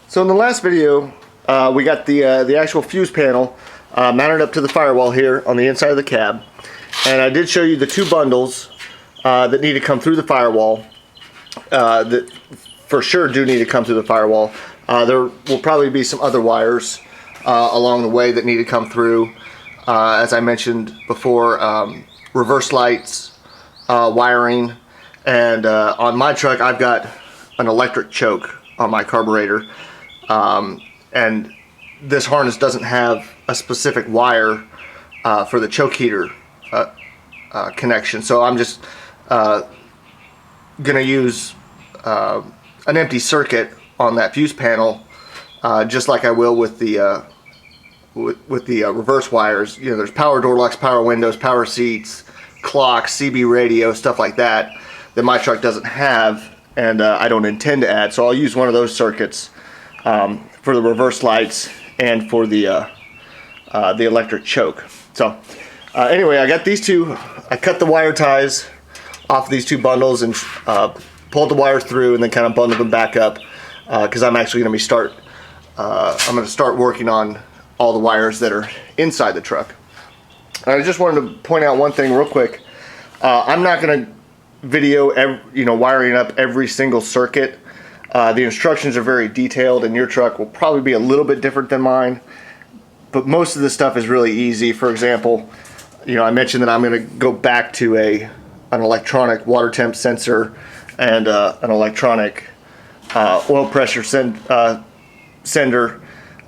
So in the last video, we got the actual fuse panel mounted up to the firewall here on the inside of the cab, and I did show you the two bundles that need to come through the firewall. That for sure do need to come through the firewall. There will probably be some other wires along the way that need to come through. As I mentioned before, reverse lights, wiring, and on my truck I've got an electric choke on my carburetor, and this harness doesn't have a specific wire for the choke heater connection, so I'm just gonna use an empty circuit on that fuse panel, just like I will with the reverse wires. You know, there's power door locks, power windows, power seats, clocks, CB radio, stuff like that my truck doesn't have, and I don't intend to add. So I'll use one of those circuits for the reverse lights and for the electric choke. So anyway, I got these two. I cut the wire ties off these two bundles and pulled the wires through, and then kind of bundled them back up because I'm actually going to I'm going to start working on all the wires that are inside the truck. I just wanted to point out one thing real quick. I'm not going to video wiring up every single circuit. The instructions are very detailed, and your truck will probably be a little bit different than mine, but most of this stuff is really easy. For example, I mentioned that I'm going to go back to an electronic water temp sensor and an electronic oil pressure sender.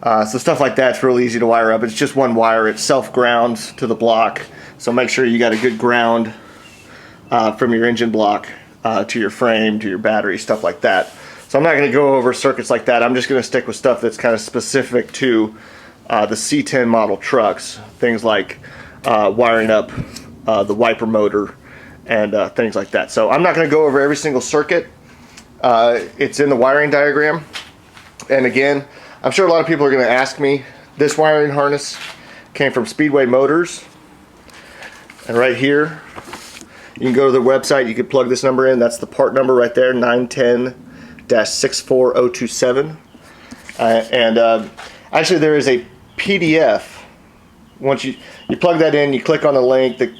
So stuff like that's real easy to wire up. It's just one wire. It self grounds to the block, so make sure you got a good ground from your engine block to your frame, to your battery, stuff like that. So I'm not going to go over circuits like that. I'm just going to stick with stuff that's kind of specific to the C10 model trucks. Things like wiring up the wiper motor and things like that. So I'm not going to go over every single circuit. It's in the wiring diagram. And again, I'm sure a lot of people are going to ask me. This wiring harness came from Speedway Motors. And right here, you can go to their website. You can plug this number in. That's the part number right there, 910-64027. Actually, there is a PDF. Once you plug that in, you click on the link that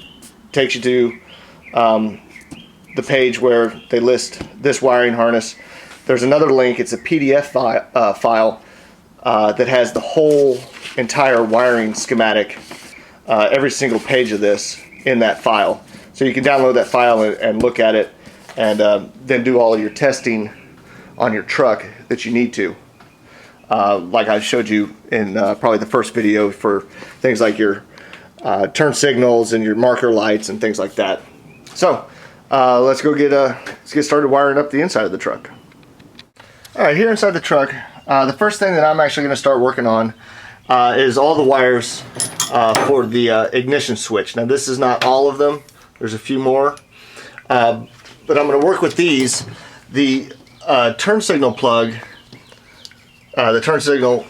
takes you to the page where they list this wiring harness. There's another link. It's a PDF file that has the whole entire wiring schematic, every single page of this in that file. So you can download that file and look at it, and then do all of your testing on your truck that you need to. Like I showed you in probably the first video, for things like your turn signals and your marker lights and things like that. So let's get started wiring up the inside of the truck. All right, here inside the truck, the first thing that I'm actually going to start working on is all the wires for the ignition switch. Now this is not all of them. There's a few more, but I'm going to work with these. The turn signal plug, the turn signal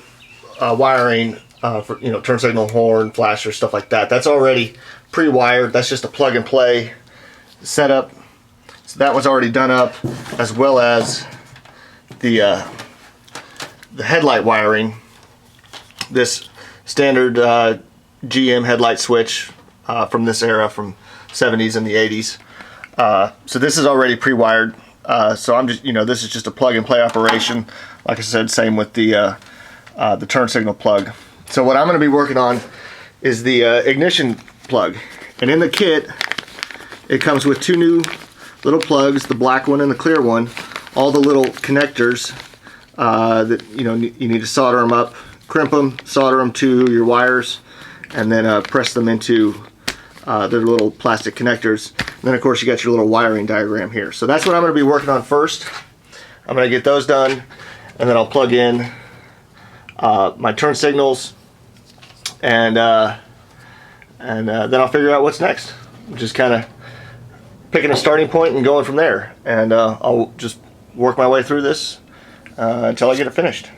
wiring for turn signal horn, flasher, stuff like that. That's already pre-wired. That's just a plug and play setup. So that was already done up, as well as the headlight wiring. This standard GM headlight switch from this era, from 70s and the 80s. So this is already pre-wired. So I'm just, this is just a plug and play operation. Like I said, same with the turn signal plug. So what I'm going to be working on is the ignition plug. And in the kit, it comes with two new little plugs, the black one and the clear one. All the little connectors that you need to solder them up, crimp them, solder them to your wires, and then press them into their little plastic connectors. And then of course you got your little wiring diagram here. So that's what I'm going to be working on first. I'm going to get those done, and then I'll plug in my turn signals, and then I'll figure out what's next. Just kind of picking a starting point and going from there, and I'll just work my way through this until I get it finished.